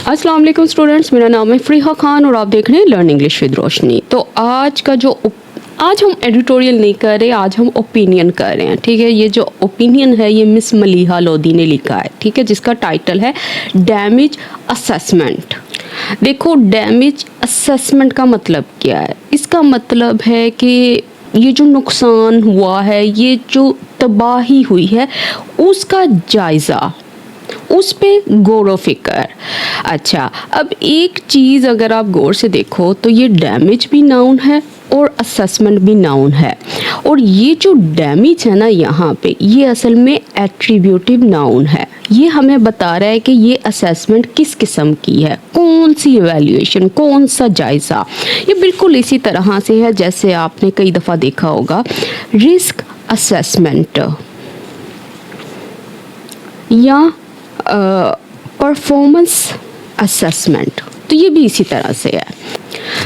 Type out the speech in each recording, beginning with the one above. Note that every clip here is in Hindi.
अस्सलाम वालेकुम स्टूडेंट्स, मेरा नाम है फ़रीहा खान और आप देख रहे हैं लर्न इंग्लिश विद रोशनी। तो आज हम एडिटोरियल नहीं कर रहे, आज हम ओपिनियन कर रहे हैं। ठीक है, ये जो ओपिनियन है ये मिस मलीहा लोधी ने लिखा है। ठीक है, जिसका टाइटल है डैमेज असेसमेंट। देखो, डैमेज असेसमेंट का मतलब क्या है? इसका मतलब है कि ये जो नुकसान हुआ है, ये जो तबाही हुई है, उसका जायज़ा, उस पे गौर व फिक्र। अच्छा, अब एक चीज़ अगर आप गौर से देखो तो ये डैमेज भी नाउन है और असेसमेंट भी नाउन है। और ये जो डैमेज है ना यहाँ पे, ये असल में एट्रीब्यूटिव नाउन है। ये हमें बता रहा है कि ये असेसमेंट किस किस्म की है, कौन सी इवैल्यूएशन, कौन सा जायज़ा। ये बिल्कुल इसी तरह से है जैसे आपने कई दफ़ा देखा होगा रिस्क असेसमेंट या परफॉर्मेंस असेसमेंट, तो ये भी इसी तरह से है।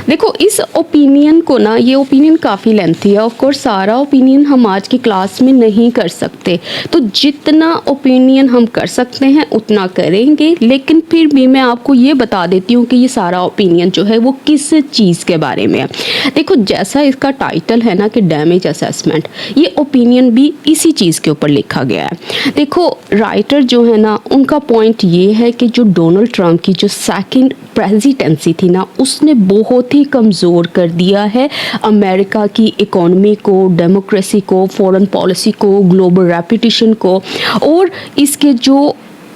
देखो, इस ओपिनियन को ना, ये ओपिनियन काफ़ी लेंथी है। ऑफ कोर्स सारा ओपिनियन हम आज की क्लास में नहीं कर सकते, तो जितना ओपिनियन हम कर सकते हैं उतना करेंगे। लेकिन फिर भी मैं आपको ये बता देती हूँ कि ये सारा ओपिनियन जो है वो किस चीज़ के बारे में है। देखो, जैसा इसका टाइटल है ना कि डैमेज असेसमेंट, ये ओपिनियन भी इसी चीज़ के ऊपर लिखा गया है। देखो, राइटर जो है ना, उनका पॉइंट ये है कि जो डोनाल्ड ट्रंप की जो सेकंड प्रेसिडेंसी थी ना, उसने बहुत ही कमज़ोर कर दिया है अमेरिका की इकोनॉमी को, डेमोक्रेसी को, फॉरेन पॉलिसी को, ग्लोबल रेपुटेशन को, और इसके जो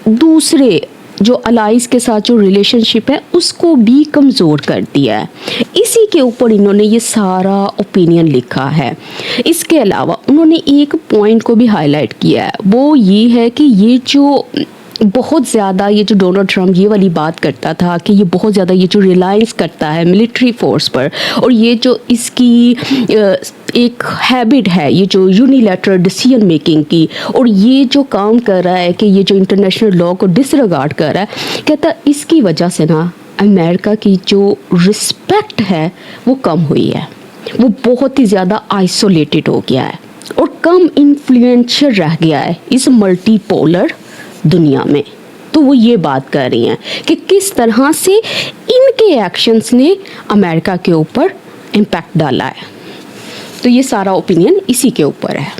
दूसरे जो अलाइज के साथ जो रिलेशनशिप है उसको भी कमज़ोर कर दिया है। इसी के ऊपर इन्होंने ये सारा ओपिनियन लिखा है। इसके अलावा उन्होंने एक पॉइंट को भी हाईलाइट किया है, वो ये है कि ये जो बहुत ज़्यादा, ये जो डोनाल्ड ट्रंप ये वाली बात करता था कि ये बहुत ज़्यादा ये जो रिलायंस करता है मिलिट्री फोर्स पर, और ये जो इसकी एक हैबिट है, ये जो यूनिलैटरल डिसीजन मेकिंग की, और ये जो काम कर रहा है कि ये जो इंटरनेशनल लॉ को डिसरिगार्ड कर रहा है, कहता इसकी वजह से ना अमेरिका की जो रिस्पेक्ट है वो कम हुई है। वो बहुत ही ज़्यादा आइसोलेटेड हो गया है और कम इन्फ्लुएंशियल रह गया है इस मल्टीपोलर दुनिया में। तो वो ये बात कर रही हैं कि किस तरह से इनके एक्शंस ने अमेरिका के ऊपर इम्पैक्ट डाला है। तो ये सारा ओपिनियन इसी के ऊपर है।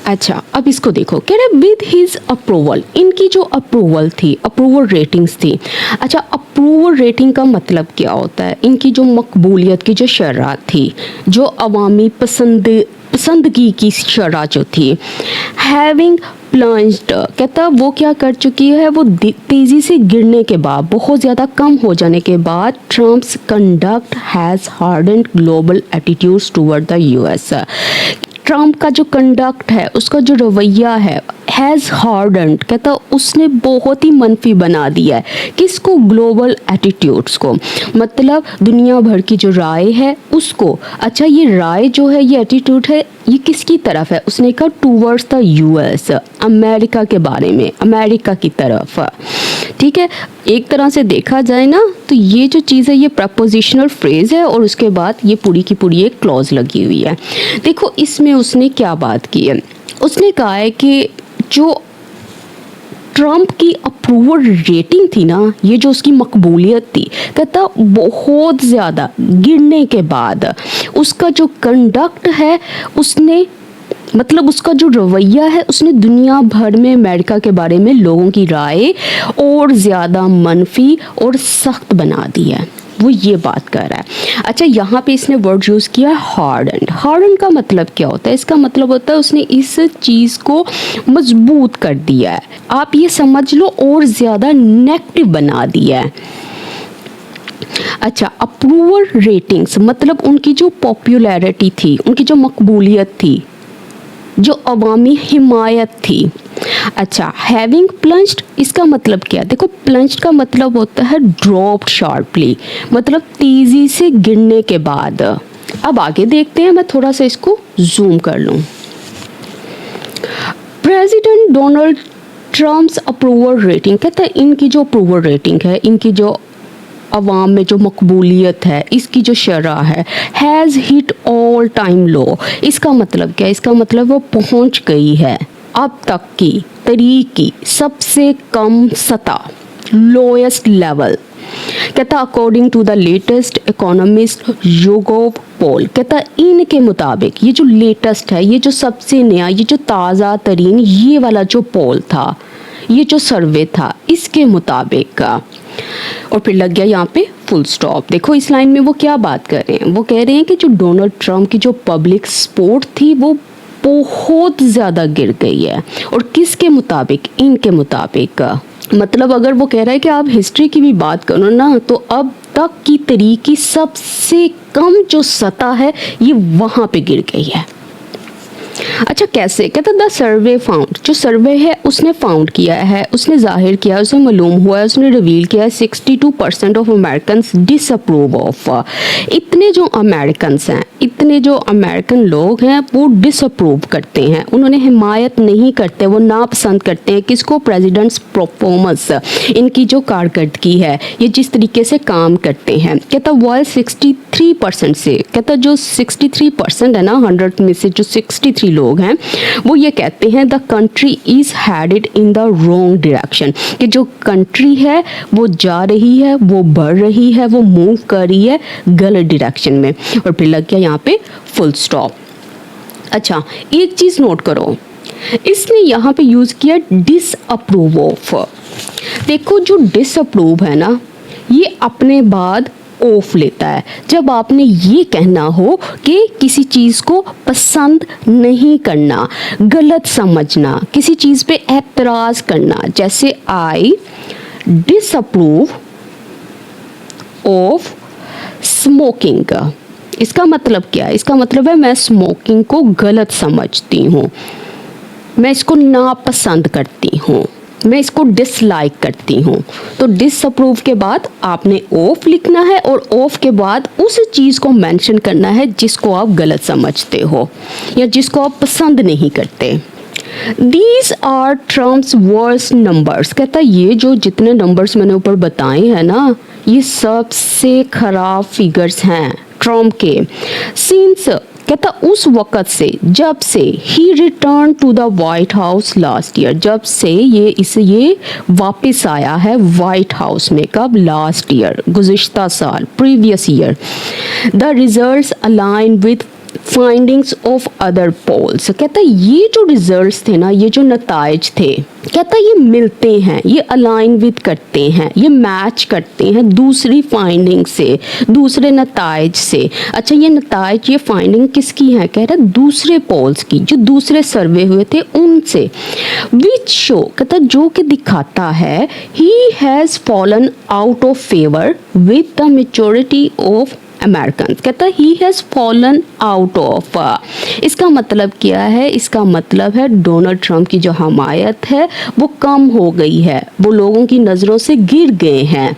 अच्छा, अब इसको देखो, कह रहे विद हिज अप्रूवल, इनकी जो अप्रूवल थी, अप्रूवल रेटिंग्स थी। अच्छा, अप्रूवल रेटिंग का मतलब क्या होता है? इनकी जो मकबूलियत की जो शरह थी, जो अवामी पसंदगी की शरह जो थी, हैविंग प्लंज्ड, कहता वो क्या कर चुकी है, वो तेज़ी से गिरने के बाद, बहुत ज़्यादा कम हो जाने के बाद, Trump's conduct has hardened global attitudes toward the US. Trump का जो कंडक्ट है, उसका जो रवैया है, हैज़ हार्डन्ड, कहता उसने बहुत ही मनफी बना दिया है किसको? ग्लोबल एटीट्यूड्स को, मतलब दुनिया भर की जो राय है उसको। अच्छा, ये राय जो है, ये एटीट्यूड है, ये किसकी तरफ है? उसने कहा टूवर्ड्स द यूएस, अमेरिका के बारे में, अमेरिका की तरफ। ठीक है, एक तरह से देखा जाए ना तो ये जो चीज़ है ये प्रपोजिशनल फ्रेज है और उसके बाद ये पूरी की पूरी एक क्लॉज लगी हुई है। देखो, इसमें उसने क्या बात की है, उसने कहा है कि जो ट्रम्प की अप्रूवल रेटिंग थी ना, ये जो उसकी मकबूलियत थी, कहता बहुत ज़्यादा गिरने के बाद उसका जो कंडक्ट है, उसने, मतलब उसका जो रवैया है, उसने दुनिया भर में अमेरिका के बारे में लोगों की राय और ज़्यादा मनफी और सख्त बना दी है। वो ये बात कर रहा है। अच्छा, यहाँ पे इसने वर्ड यूज़ किया हार्डन्ड। हार्डन्ड का मतलब क्या होता है? इसका मतलब होता है उसने इस चीज़ को मजबूत कर दिया है, आप ये समझ लो, और ज़्यादा नेगेटिव बना दिया है। अच्छा, अप्रूवल रेटिंग्स मतलब उनकी जो पॉपुलैरिटी थी, उनकी जो मकबूलियत थी, जो अवामी हिमायत थी। अच्छा, हैविंग प्लंज्ड, इसका मतलब क्या? देखो, प्लंज्ड का मतलब होता है ड्रॉप्ड शार्पली, मतलब तेज़ी से गिरने के बाद। अब आगे देखते हैं, मैं थोड़ा सा इसको जूम कर लूँ। President Donald Trump's approval rating, कहता है इनकी जो अप्रूवल रेटिंग है, इनकी जो अवाम में जो मकबूलियत है, इसकी जो शरह है, हैज़ हिट ऑल टाइम लो। इसका मतलब क्या है? इसका मतलब वो पहुंच गई है अब तक की तरीक की सबसे कम सतह। Lowest level. कहता according to the latest Economist YouGov poll, कहता इनके मुताबिक ये जो लेटेस्ट है, ये जो सबसे नया, ये जो ताज़ा तरीन ये वाला जो पोल था, ये जो सर्वे था, इसके मुताबिक और फिर लग गया यहाँ पे फुल स्टॉप। देखो इस लाइन में वो क्या बात कर रहे हैं, वो कह रहे हैं कि जो डोनाल्ड ट्रंप की जो पब्लिक सपोर्ट थी वो बहुत ज़्यादा गिर गई है। और किसके मुताबिक? इनके मुताबिक। मतलब अगर वो कह रहा है कि आप हिस्ट्री की भी बात करो ना, तो अब तक की तरीकी सबसे कम जो सतह है ये वहाँ पे गिर गई है। अच्छा कैसे? कहता द सर्वे फाउंड, जो सर्वे है उसने फाउंड किया है, उसने जाहिर किया, उसे मालूम हुआ है, उसने रिवील किया है 62% ऑफ अमेरिकन्स डिसअप्रूव ऑफ। इतने जो अमेरिकन्स हैं, इतने जो अमेरिकन लोग हैं वो डिसअप्रूव करते हैं, उन्होंने हिमायत नहीं करते, वो नापसंद करते हैं किसको? प्रेसिडेंट्स परफॉर्मेंस, इनकी जो कारकर्दगी है, ये जिस तरीके से काम करते हैं। कहता वाइल 63% से, कहता जो 63% है ना 100 में से जो 63 लोग हैं वो ये कहते हैं the country is headed in the wrong direction, कि जो कंट्री है वो जा रही है, वो बढ़ रही है, वो मूव कर रही है गलत डायरेक्शन में। और फिर लग गया यहाँ पे फुल स्टॉप। अच्छा एक चीज नोट करो, इसने यहाँ पे यूज किया डिसअप्रूव ऑफ। देखो जो डिसअप्रूव है ना, ये अपने बाद ऑफ लेता है जब आपने ये कहना हो कि किसी चीज़ को पसंद नहीं करना, गलत समझना, किसी चीज़ पे एतराज़ करना। जैसे आई डिसअप्रूव ऑफ स्मोकिंग, इसका मतलब क्या है? इसका मतलब है मैं स्मोकिंग को गलत समझती हूँ, मैं इसको नापसंद करती हूँ, मैं इसको डिसलाइक करती हूँ। तो डिसअप्रूव के बाद आपने ऑफ लिखना है और ऑफ के बाद उस चीज़ को मेंशन करना है जिसको आप गलत समझते हो या जिसको आप पसंद नहीं करते। These are Trump's worst numbers, कहता ये जो जितने नंबर्स मैंने ऊपर बताए हैं ना, ये सबसे खराब फिगर्स हैं ट्रम्प के। सिंस कहता उस वक़्त से, जब से ही return to the White House last year, जब से ये वापस आया है वाइट हाउस में। कब? लास्ट ईयर, गुज़िश्ता साल, previous year. The results align with findings of other polls, कहता ये जो रिजल्ट्स थे ना, ये जो नताइज थे, कहता ये मिलते हैं, ये अलाइन विद करते हैं, ये मैच करते हैं दूसरी फाइंडिंग से, दूसरे नताइज से। अच्छा ये नताइज, ये फाइंडिंग किसकी है? कह रहा दूसरे पोल्स की, जो दूसरे सर्वे हुए थे उनसे। विच शो, कहता जो कि दिखाता है he has fallen out of favour with the majority of American. कहता he has fallen out of, इसका मतलब क्या है? इसका मतलब है डोनाल्ड ट्रंप की जो हमायत है वो कम हो गई है, वो लोगों की नज़रों से गिर गए हैं।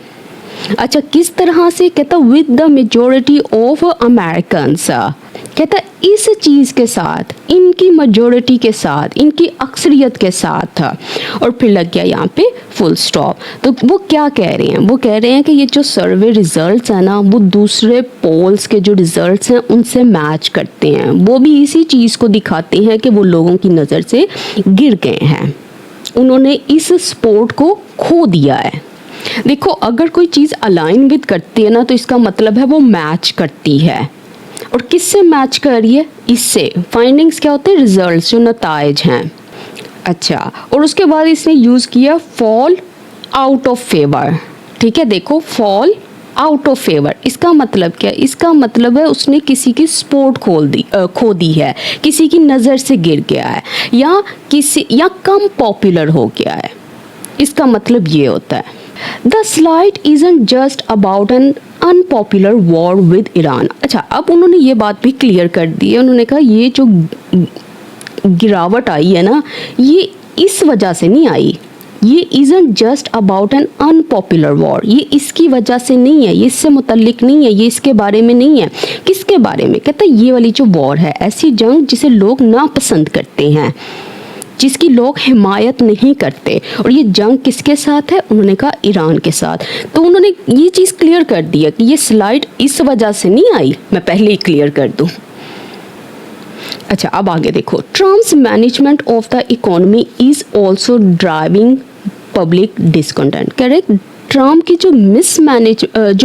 अच्छा किस तरह से? कहता with the majority of Americans, कहता इस चीज़ के साथ, इनकी मेजॉरिटी के साथ, इनकी अक्सरियत के साथ। और फिर लग गया यहाँ पे फुल स्टॉप। तो वो क्या कह रहे हैं? वो कह रहे हैं कि ये जो सर्वे रिजल्ट्स हैं ना, वो दूसरे पोल्स के जो रिजल्ट्स हैं उनसे मैच करते हैं, वो भी इसी चीज़ को दिखाते हैं कि वो लोगों की नज़र से गिर गए हैं, उन्होंने इस सपोर्ट को खो दिया है। देखो अगर कोई चीज़ अलाइन विद करती है ना, तो इसका मतलब है वो मैच करती है। और किससे मैच कर रही है? इससे। फाइंडिंग्स क्या होते हैं? रिजल्ट्स, जो नताइज हैं। अच्छा और उसके बाद इसने यूज़ किया फॉल आउट ऑफ फेवर। ठीक है, देखो फॉल आउट ऑफ फेवर, इसका मतलब क्या? इसका मतलब है उसने किसी की सपोर्ट खो दी है, किसी की नज़र से गिर गया है, या कम पॉपुलर हो गया है। इसका मतलब ये होता है। The slide isn't just about an unpopular war with Iran. अच्छा अब उन्होंने ये बात भी क्लियर कर दी है, उन्होंने कहा ये जो गिरावट आई है ना, ये इस वजह से नहीं आई, ये isn't just about an unpopular war, ये इसकी वजह से नहीं है, ये इससे मुतल्लिक नहीं है, ये इसके बारे में नहीं है। किसके बारे में? कहता है ये वाली जो वॉर है, ऐसी जंग जिसे लोग नापसंद करते हैं, जिसकी लोग हिमायत नहीं करते। और ये जंग किसके साथ है? उन्होंने कहा ईरान के साथ। तो उन्होंने ये चीज़ क्लियर कर दी है कि ये स्लाइड इस वजह से नहीं आई, मैं पहले ही क्लियर कर दूं। अच्छा अब आगे देखो, Trump's management of the economy is also driving public discontent. Correct. Trump की जो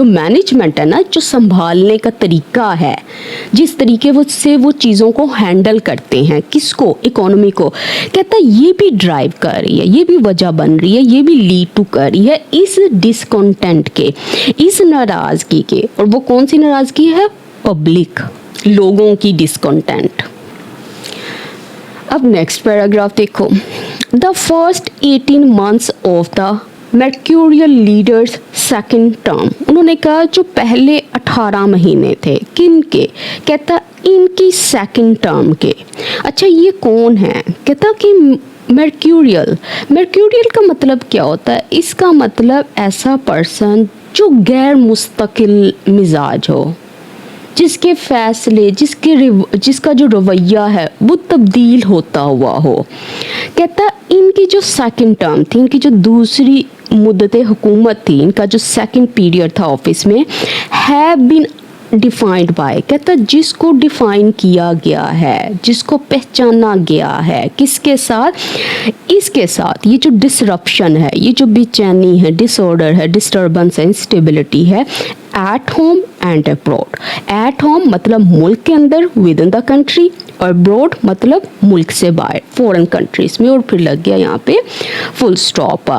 मैनेजमेंट है ना, जो संभालने का तरीका है, जिस तरीके से वो चीज़ों को हैंडल करते हैं, किसको, इकोनॉमी को, कहता है ये भी ड्राइव कर रही है, ये भी वजह बन रही है, ये भी लीड टू कर रही है इस डिसकंटेंट के, इस नाराज़गी के। और वो कौन सी नाराज़गी है? पब्लिक, लोगों की डिसकंटेंट। अब नेक्स्ट पैराग्राफ देखो। The first 18 months of the mercurial leaders second term. उन्होंने कहा जो पहले 18 महीने थे, किन के? कहता इनकी सेकेंड टर्म के। अच्छा, ये कौन है? कहता कि मर्क्यूरियल। मर्क्यूरियल का मतलब क्या होता है? इसका मतलब ऐसा पर्सन जो गैर मुस्तकिल मिजाज हो, जिसके फैसले, जिसका जो रवैया है वो तब्दील होता हुआ हो। कहता इनकी जो सेकंड टर्म थी, इनकी जो दूसरी मुद्दत हुकूमत थी, इनका जो सेकंड पीरियड था ऑफिस में, हैव बीन डिफाइंड बाय। कहता जिसको डिफाइन किया गया है, जिसको पहचाना गया है, किसके साथ? इसके साथ ये जो डिसरप्शन है, ये जो बेचैनी है, डिसऑर्डर है, डिस्टर्बेंस है, इंस्टेबिलिटी है, at home and abroad. At home मतलब मुल्क के अंदर, विद इन द कंट्री, और अब्रॉड मतलब मुल्क से बाहर, फॉरेन कंट्रीज में। और फिर लग गया यहाँ पे फुल स्टॉप।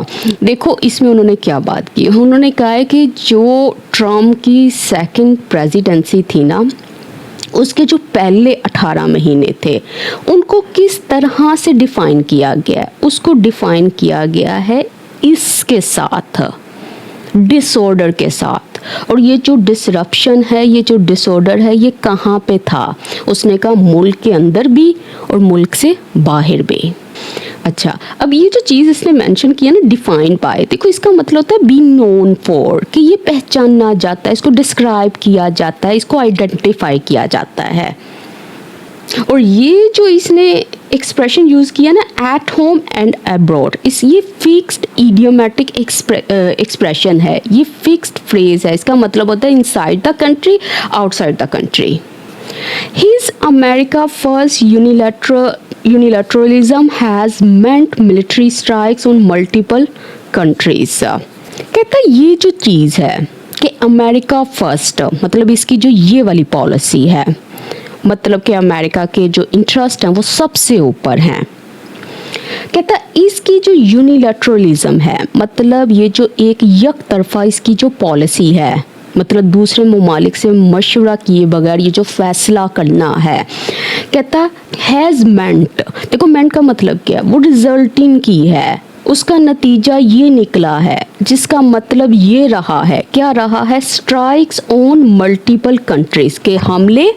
देखो इसमें उन्होंने क्या बात की, उन्होंने कहा है कि जो ट्रम्प की सेकंड प्रेसिडेंसी थी ना, उसके जो पहले 18 महीने थे उनको किस तरह से डिफाइन किया गया है? उसको डिफाइन किया गया है इसके साथ, डिसऑर्डर के साथ। और ये जो डिसरप्शन है, ये जो डिसऑर्डर है, ये कहाँ पे था? उसने कहा मुल्क के अंदर भी और मुल्क से बाहर भी। अच्छा, अब ये जो चीज़ इसने मेंशन किया ना, डिफाइन बाय, देखो इसका मतलब होता है बी नोन फॉर, कि ये पहचाना जाता है, इसको डिस्क्राइब किया जाता है, इसको आइडेंटिफाई किया जाता है। और ये जो इसने एक्सप्रेशन यूज़ किया ना, एट होम एंड अब्रॉड, ये फिक्स्ड इडियोमेटिक एक्सप्रेशन है, ये फिक्स्ड फ्रेज है। इसका मतलब होता है inside the country, outside the country. His America first unilateralism has meant military strikes on multiple countries। कहता है ये जो चीज़ है कि अमेरिका फर्स्ट, मतलब इसकी जो ये वाली पॉलिसी है, मतलब कि अमेरिका के जो इंटरेस्ट हैं वो सबसे ऊपर हैं। कहता इसकी जो यूनिलैटरलिज्म है, मतलब ये जो एक यक तरफा इसकी जो पॉलिसी है, मतलब दूसरे ममालिक से मशवरा किए बगैर ये जो फैसला करना है, कहता हैज़ मेंट। देखो मेंट का मतलब क्या है? वो रिजल्टिंग की है, उसका नतीजा ये निकला है, जिसका मतलब ये रहा है, क्या रहा है? स्ट्राइक्स ऑन मल्टीपल कंट्रीज के हमले,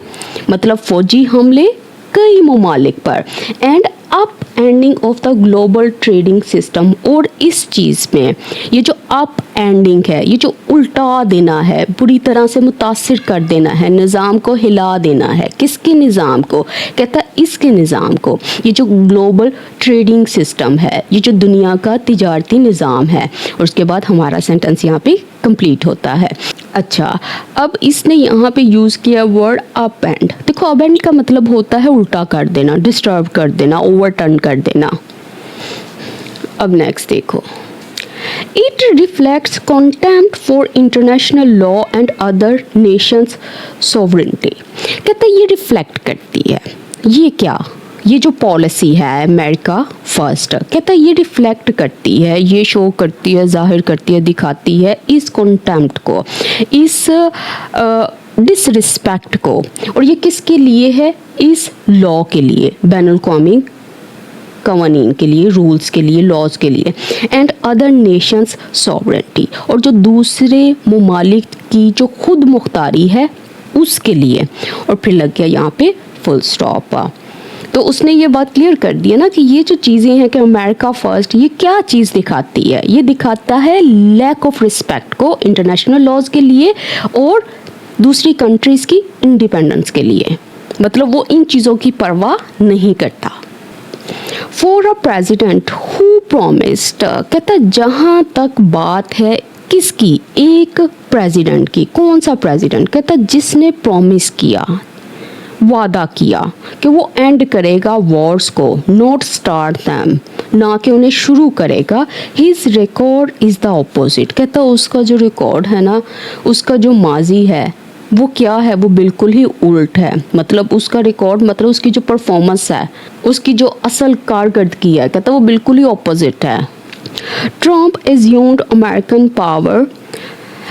मतलब फौजी हमले कई ममालिक पर, and up ending of the global trading system. और इस चीज़ में ये जो अप एंडिंग है, ये जो उल्टा देना है, बुरी तरह से मुतासिर कर देना है, निज़ाम को हिला देना है, किसके निज़ाम को? कहता इसके निज़ाम को। ये जो ग्लोबल ट्रेडिंग सिस्टम है, ये जो दुनिया का तिजारती निज़ाम है। और उसके बाद हमारा सेंटेंस यहाँ पे कंप्लीट होता है। अच्छा, अब इसने यहाँ पे यूज़ किया वर्ड अप एंड। देखो अप एंड का मतलब होता है उल्टा कर देना, डिस्टर्ब कर देना, ओवरटर्न कर देना। अब नेक्स्ट देखो, it reflects contempt for international law and other Nations sovereignty. कहता है ये रिफ्लेक्ट करती है, ये क्या? ये जो पॉलिसी है अमेरिका फर्स्ट, कहता है ये रिफ्लेक्ट करती है, ये शो करती है, जाहिर करती है, दिखाती है इस कंटेम्प्ट को, इस डिसरिस्पेक्ट को। और ये किसके लिए है? इस लॉ के लिए, बैनुल-अक़वामी कवानीन के लिए, रूल्स के लिए, लॉज के लिए, एंड अदर नेशंस सॉवरेनिटी, और जो दूसरे ममालिक की जो खुद मुख्तारी है उसके लिए। और फिर लग गया यहाँ पे फुल स्टॉप। तो उसने ये बात क्लियर कर दी है ना कि ये जो चीज़ें हैं कि अमेरिका फर्स्ट, ये क्या चीज़ दिखाती है? ये दिखाता है लैक ऑफ रिस्पेक्ट को इंटरनेशनल लॉज के लिए और दूसरी कंट्रीज़ की इंडिपेंडेंस के लिए, मतलब वो इन चीज़ों की परवाह नहीं करता। For a president who promised, कहता जहाँ तक बात है किसकी? एक प्रेसिडेंट की। कौन सा प्रेसिडेंट? कहता जिसने प्रॉमिस किया, वादा किया कि वो एंड करेगा वॉर्स को, नॉट स्टार्ट दैम, ना कि उन्हें शुरू करेगा। His record is the opposite, कहता उसका जो रिकॉर्ड है ना, उसका जो माजी है वो क्या है, वो बिल्कुल ही उल्ट है। मतलब उसका रिकॉर्ड, मतलब उसकी जो परफॉर्मेंस है, उसकी जो असल कारकर्दगी है, कहता वो बिल्कुल ही ऑपोजिट है। ट्रम्प एज्यूम्ड अमेरिकन पावर,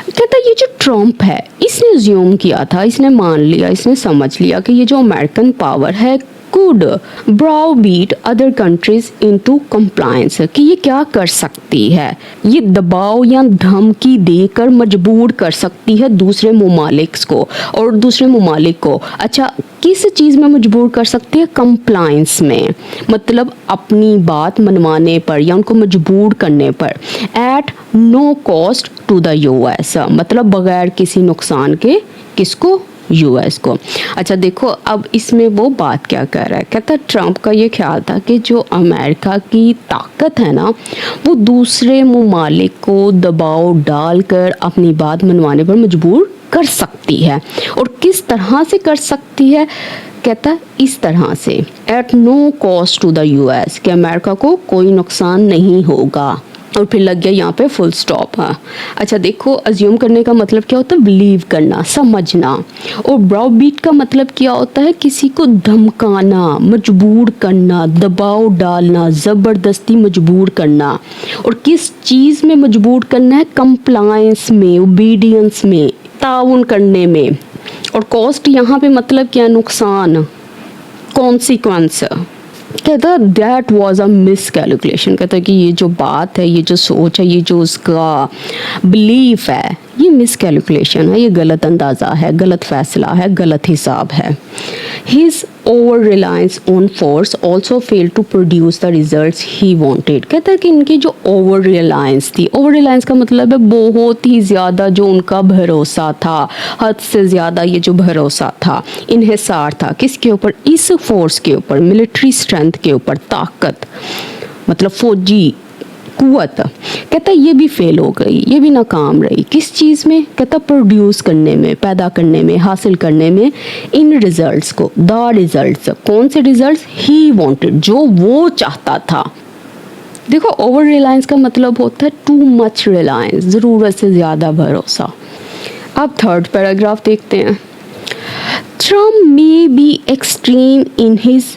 कहता ये जो ट्रम्प है इसने एज्यूम किया था, इसने मान लिया, इसने समझ लिया कि ये जो अमेरिकन पावर है could browbeat other countries into compliance, कि ये क्या कर सकती है, ये दबाव या धमकी देकर मजबूर कर सकती है दूसरे ममालिक को, और दूसरे ममालिक को अच्छा किस चीज़ में मजबूर कर सकती है, कंप्लायंस में, मतलब अपनी बात मनवाने पर या उनको मजबूर करने पर, at no cost to the US, मतलब बगैर किसी नुकसान के, किसको, यूएस को। अच्छा देखो अब इसमें वो बात क्या कर रहा है, कहता ट्रम्प का ये ख्याल था कि जो अमेरिका की ताकत है ना, वो दूसरे ममालिक को दबाव डालकर अपनी बात मनवाने पर मजबूर कर सकती है, और किस तरह से कर सकती है, कहता इस तरह से, at no cost to the US, कि अमेरिका को कोई नुकसान नहीं होगा, और फिर लग गया यहाँ पे फुल स्टॉप। हाँ अच्छा देखो, अज्यूम करने का मतलब क्या होता है, बिलीव करना, समझना, और ब्राउबीट का मतलब क्या होता है, किसी को धमकाना, मजबूर करना, दबाव डालना, ज़बरदस्ती मजबूर करना, और किस चीज़ में मजबूर करना है, कंप्लायंस में, ओबीडियंस में, ताउन करने में, और कॉस्ट यहाँ पे मतलब क्या, नुकसान, कॉन्सिक्वेंस। कहता that was a miss calculation, कहता कि ये जो बात है, ये जो सोच है, ये जो उसका बिलीफ है, ये मिस कैलकुलेशन है, ये गलत अंदाज़ा है, गलत फैसला है, गलत हिसाब है। His over reliance on force also fail to produce the results he wanted, कहता है कि इनकी जो ओवर रिलायंस थी, ओवर रिलायंस का मतलब है बहुत ही ज़्यादा जो उनका भरोसा था, हद से ज़्यादा ये जो भरोसा था, इन्हिसार था, किसके ऊपर, इस फोर्स के ऊपर, मिलिट्री स्ट्रेंथ के ऊपर, ताकत मतलब फौजी कुवत, कहता ये भी फेल हो गई, ये भी नाकाम रही, किस चीज़ में, कहता प्रोड्यूस करने में, पैदा करने में, हासिल करने में, इन रिजल्ट्स को, द रिजल्ट्स, कौन से रिजल्ट्स, ही वांटेड, जो वो चाहता था। देखो ओवर रिलायंस का मतलब होता है टू मच रिलायंस, ज़रूरत से ज़्यादा भरोसा। अब थर्ड पैराग्राफ देखते हैं। Trump may be extreme in his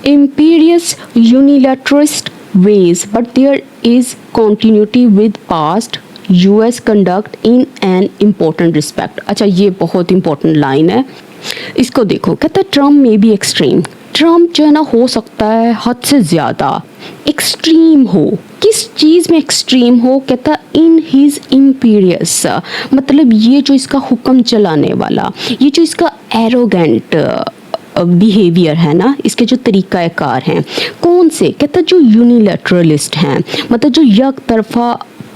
imperious unilateralist ways, but there is continuity with past US conduct in an important respect। अच्छा ये बहुत important लाइन है, इसको देखो, कहता है ट्रम्प में भी एक्सट्रीम, ट्रम्प जो है ना हो सकता है हद से ज़्यादा एक्सट्रीम हो, किस चीज़ में एक्सट्रीम हो, कहता इन हिज इम्पीरियस, मतलब ये जो इसका हुक्म चलाने वाला, ये जो इसका एरोगेंट बिहेवियर है ना, इसके जो तरीक़ाकार हैं, कौन से, कहता जो यूनिलैटरलिस्ट हैं, मतलब जो यक तरफा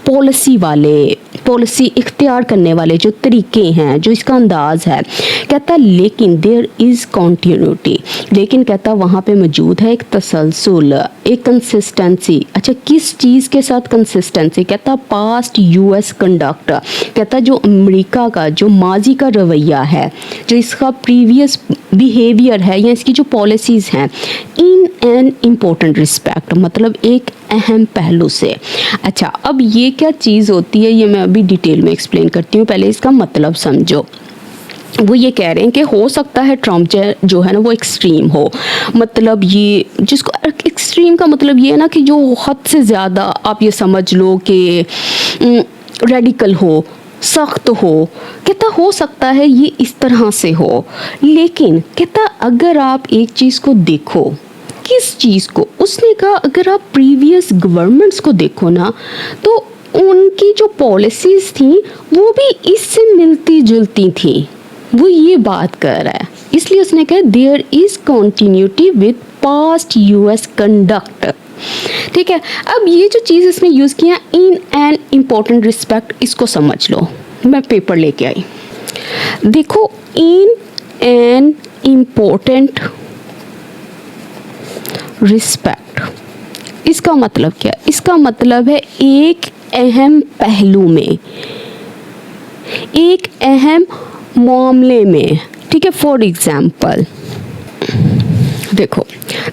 पॉलिसी वाले, पॉलिसी इख्तियार करने वाले जो तरीके हैं, जो इसका अंदाज़ है, कहता लेकिन देयर इज़ कॉन्टीन्यूटी, लेकिन कहता वहाँ पे मौजूद है एक तसलसल, एक कंसिस्टेंसी। अच्छा किस चीज़ के साथ कंसिस्टेंसी, कहता पास्ट यूएस कंडक्ट, कहता जो अमेरिका का जो माजी का रवैया है, जो इसका प्रीवियस बिहेवियर है या इसकी जो पॉलिसीज़ हैं, इन एन इम्पोर्टेंट रिस्पेक्ट, मतलब एक अहम पहलू से। अच्छा अब ये क्या चीज़ होती है, ये मैं अभी डिटेल में एक्सप्लेन करती हूँ, पहले इसका मतलब समझो। वो ये कह रहे हैं कि हो सकता है ट्रम्प जो है ना वो एक्सट्रीम हो, मतलब ये जिसको एक्सट्रीम का मतलब ये है ना कि जो हद से ज़्यादा आप ये समझ लो कि रेडिकल हो, सख्त हो, कहता हो सकता है ये इस तरह से हो, लेकिन कहता अगर आप एक चीज़ को देखो, किस चीज़ को, उसने कहा अगर आप प्रीवियस गवर्नमेंट्स को देखो ना, तो उनकी जो पॉलिसीज़ थी वो भी इससे मिलती जुलती थी, वो ये बात कर रहा है, इसलिए उसने कहा there is continuity with past US conduct. ठीक है, अब ये जो चीज़ इसमें यूज़ किया इन एन इम्पोर्टेंट रिस्पेक्ट, इसको समझ लो, मैं पेपर लेके आई, देखो इन एन इम्पोर्टेंट रिस्पेक्ट, इसका मतलब क्या, इसका मतलब है एक अहम पहलू में, एक अहम मामले में, ठीक है। फॉर एग्जाम्पल देखो,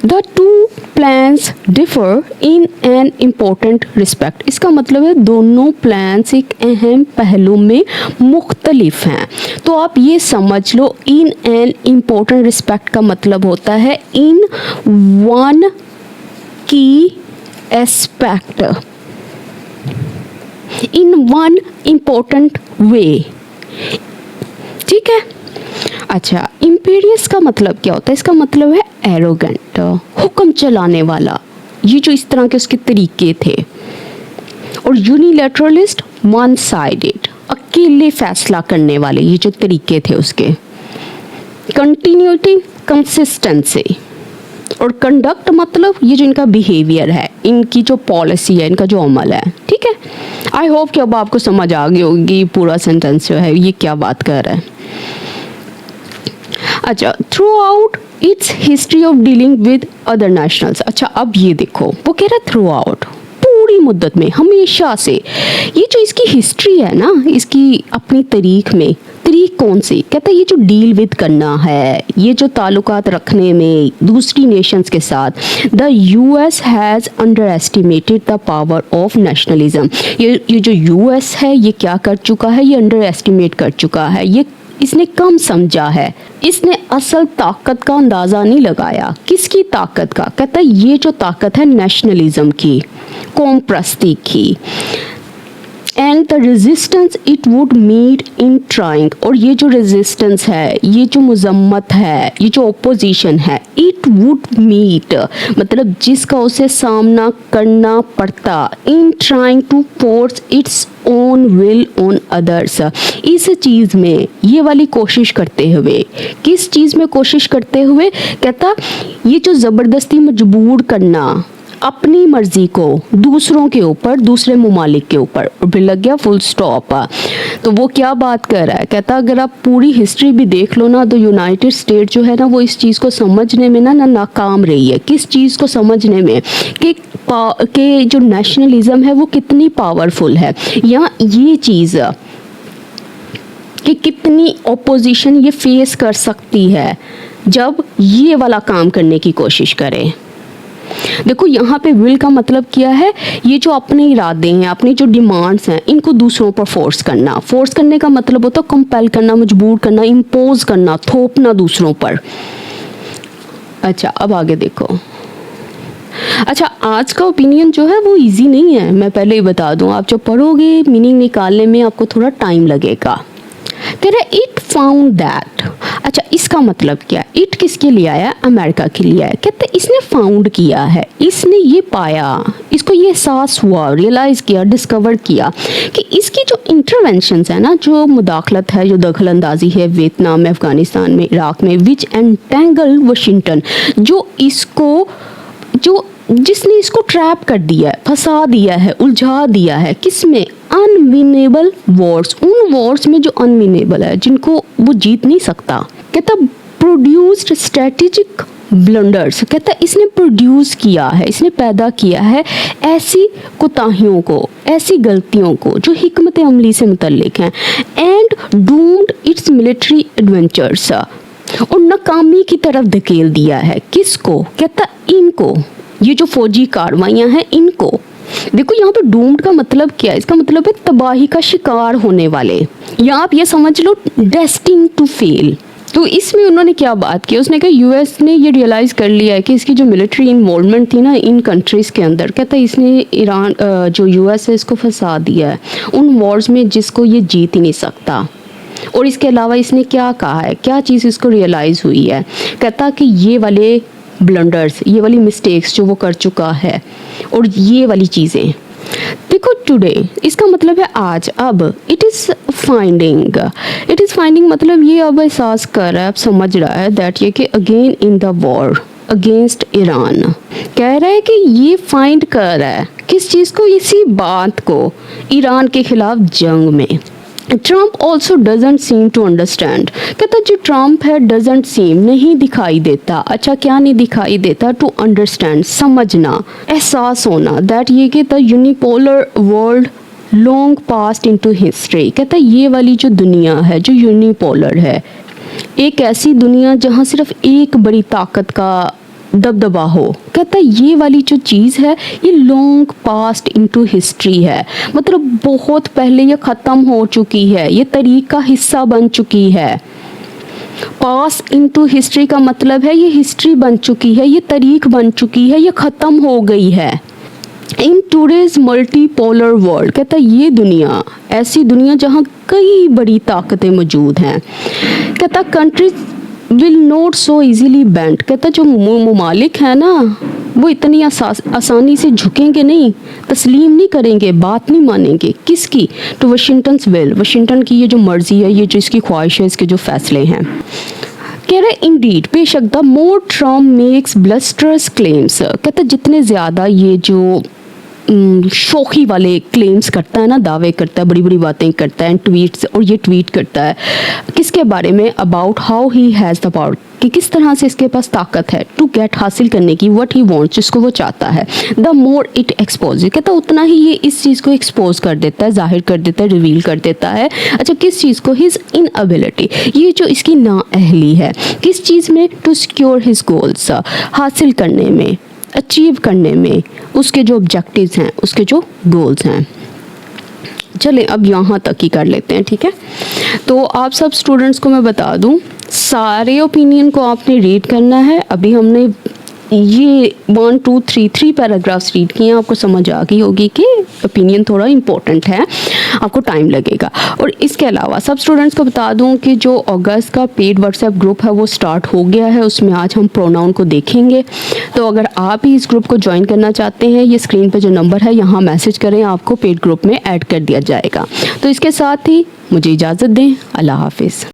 the two plans differ in an important respect. इसका मतलब है दोनों प्लान्स एक अहम पहलू में मुख्तलिफ हैं। तो आप ये समझ लो, इन एन इम्पोर्टेंट रिस्पेक्ट का मतलब होता है इन वन की एस्पेक्ट, इन वन इम्पोर्टेंट वे। ठीक है। अच्छा, इम्पीरियस का मतलब क्या होता है? इसका मतलब है एरोगेंट, हुक्म चलाने वाला, ये जो इस तरह के उसके तरीके थे। और यूनिलैटरलिस्ट, वन साइडेड, अकेले फैसला करने वाले, ये जो तरीके थे उसके। Continuity, consistency. और कंडक्ट मतलब ये जो इनका बिहेवियर है, इनकी जो पॉलिसी है, इनका जो अमल है। ठीक है। आई होप कि अब आपको समझ आ गई होगी पूरा सेंटेंस जो है ये क्या बात कर रहा है। अच्छा, through out it's history of dealing with other nationals. अच्छा, अब ये देखो, वो कह रहा है थ्रू आउट, पूरी मुद्दत में, हमेशा से। ये जो इसकी हिस्ट्री है ना, इसकी अपनी तारीख में, तारीख कौन सी? कहता है ये जो डील विद करना है, ये जो ताल्लुकात रखने में दूसरी नेशंस के साथ, the US has under estimated the power of nationalism. ये जो यूएस है ये क्या कर चुका है? ये अंडर एस्टिमेट कर चुका है, ये इसने कम समझा है, इसने असल ताकत का अंदाज़ा नहीं लगाया। किसकी ताकत का? कहता है ये जो ताकत है नेशनलिज्म की, कौम प्रस्ती की। And the resistance it would meet in trying. और ये जो रेजिस्टेंस है, ये जो मजम्मत है, ये जो ओपोजिशन है, इट वुड मीट मतलब जिसका उसे सामना करना पड़ता, in trying to force its own will on others. इस चीज़ में ये वाली कोशिश करते हुए, किस चीज़ में कोशिश करते हुए? कहता ये जो ज़बरदस्ती मजबूर करना अपनी मर्जी को दूसरों के ऊपर, दूसरे ममालिक के ऊपर, और फिर लग गया फुल स्टॉप। तो वो क्या बात कर रहा है? कहता अगर आप पूरी हिस्ट्री भी देख लो ना, तो यूनाइटेड स्टेट जो है ना, वो इस चीज़ को समझने में ना नाकाम रही है। किस चीज़ को समझने में? कि जो नेशनलिज्म है वो कितनी पावरफुल है, या ये चीज़ कि कितनी ओपोजिशन ये फेस कर सकती है जब ये वाला काम करने की कोशिश करे। देखो, यहाँ पे विल का मतलब क्या है? ये जो अपने इरादे हैं, अपनी जो डिमांड्स हैं, इनको दूसरों पर फोर्स करना। फोर्स करने का मतलब होता है कंपेल करना, मजबूर करना, इम्पोज करना, थोपना दूसरों पर। अच्छा, अब आगे देखो। अच्छा, आज का ओपिनियन जो है वो इजी नहीं है, मैं पहले ही बता दूं। आप जब पढ़ोगे मीनिंग निकालने में आपको थोड़ा टाइम लगेगा। कह रहा है इट फाउंड दैट। अच्छा, इसका मतलब क्या? इट किसके लिए आया? अमेरिका के लिए आया। कहते इसने फाउंड किया है, इसने ये पाया, इसको ये एहसास हुआ, रियलाइज़ किया, डिस्कवर किया कि इसकी जो इंटरवेंशंस है ना, जो मुदाखलत है, जो दखल अंदाजी है वियतनाम में, अफगानिस्तान में, इराक में, विच एंटेंगल वाशिंगटन, जिसने इसको ट्रैप कर दिया है, फंसा दिया है, उलझा दिया है। किसमें? अनविनेबल वॉर्स, उन वॉर्स में जो अनविनेबल है, जिनको वो जीत नहीं सकता। कहता प्रोड्यूस्ड स्ट्रेटेजिक ब्लंडर्स। कहता इसने प्रोड्यूस किया है, इसने पैदा किया है ऐसी कोताहियों को, ऐसी गलतियों को जो हिकमत अमली से मुतल्लिक हैं। And doomed it's military adventures, और नाकामी की तरफ धकेल दिया है। किसको? कहता इनको, ये जो फौजी कार्रवाइयाँ हैं इनको। देखो, यहाँ पे डूम्ड का मतलब क्या है? इसका मतलब है तबाही का शिकार होने वाले, या आप ये समझ लो डेस्टिन्ड टू फेल। तो इसमें उन्होंने क्या बात की? उसने कहा यूएस ने ये रियलाइज़ कर लिया है कि इसकी जो मिलिट्री इन्वॉल्वमेंट थी ना इन कंट्रीज़ के अंदर, कहता है इसने ईरान जो यूएस है इसको फंसा दिया है उन वॉर्स में जिसको ये जीत ही नहीं सकता। और इसके अलावा इसने क्या कहा है, क्या चीज़ इसको रियलाइज़ हुई है? कहता कि ये वाले ब्लंडर्स, ये वाली मिस्टेक्स जो वो कर चुका है, और ये वाली चीज़ें। देखो, टुडे इसका मतलब है आज, अब। इट इज़ फाइंडिंग मतलब ये अब एहसास कर रहा है, अब समझ रहा है दैट ये कि again in the war against Iran, कह रहा है कि ये फाइंड कर रहा है किस चीज़ को? इसी बात को, ईरान के खिलाफ जंग में। Trump also doesn't seem to understand. कहता जो ट्रम्प है डजेंट सीम, नहीं दिखाई देता। अच्छा, क्या नहीं दिखाई देता? टू अंडरस्टैंड, समझना, एहसास होना, दैट ये कि the unipolar world long past into history. कहता ये वाली जो दुनिया है जो यूनिपोलर है, एक ऐसी दुनिया जहाँ सिर्फ एक बड़ी ताकत का दबदबा हो। कहता है ये वाली जो चीज़ है ये लॉन्ग पास्ट इनटू हिस्ट्री है, मतलब बहुत पहले ये ख़त्म हो चुकी है, ये तारीख का हिस्सा बन चुकी है। पास इनटू हिस्ट्री का मतलब है ये हिस्ट्री बन चुकी है, ये तारीख बन चुकी है, ये ख़त्म हो गई है। इन टूडेज मल्टीपोलर वर्ल्ड, कहता है ये दुनिया, ऐसी दुनिया जहाँ कई बड़ी ताकतें मौजूद हैं। कहता countries will not so easily bend, कहता जो ममालिक है ना वो इतनी आसानी से झुकेंगे नहीं, तस्लीम नहीं करेंगे, बात नहीं मानेंगे। किसकी? टू वाशिंगटन्स विल, वाशिंगटन की ये जो मर्जी है, ये जो इसकी ख्वाहिश है, इसके जो फैसले हैं। कह रहे इंडीड, बेशक the more Trump makes blusters claims, कहता जितने ज़्यादा ये जो शोखी वाले क्लेम्स करता है ना, दावे करता है, बड़ी बड़ी बातें करता है, ट्वीट्स, और ये ट्वीट करता है किसके बारे में? About how he has the power, कि किस तरह से इसके पास ताकत है टू गेट, हासिल करने की, व्हाट ही वांट्स, जिसको वो चाहता है। द मोर इट एक्सपोज, कहता उतना ही ये इस चीज़ को एक्सपोज कर देता है, जाहिर कर देता है, रिवील कर देता है। अच्छा, किस चीज़ को? हिज इनएबिलिटी, ये जो इसकी नाअहली है, किस चीज़ में? टू सिक्योर हिज गोल्स, हासिल करने में, अचीव करने में, उसके जो ऑब्जेक्टिव्स हैं, उसके जो गोल्स हैं। चलें अब यहाँ तक ही कर लेते हैं, ठीक है। तो आप सब स्टूडेंट्स को मैं बता दूँ, सारे ओपिनियन को आपने रीड करना है। अभी हमने ये 1 2 3 पैराग्राफ्स रीड किए हैं, आपको समझ आ गई होगी कि ओपिनियन थोड़ा इम्पोर्टेंट है, आपको टाइम लगेगा। और इसके अलावा सब स्टूडेंट्स को बता दूं कि जो अगस्त का पेड व्हाट्सएप ग्रुप है वो स्टार्ट हो गया है, उसमें आज हम प्रोनाउन को देखेंगे। तो अगर आप ही इस ग्रुप को ज्वाइन करना चाहते हैं, ये स्क्रीन पर जो नंबर है यहाँ मैसेज करें, आपको पेड ग्रुप में ऐड कर दिया जाएगा। तो इसके साथ ही मुझे इजाज़त दें, अल्लाह हाफिज़।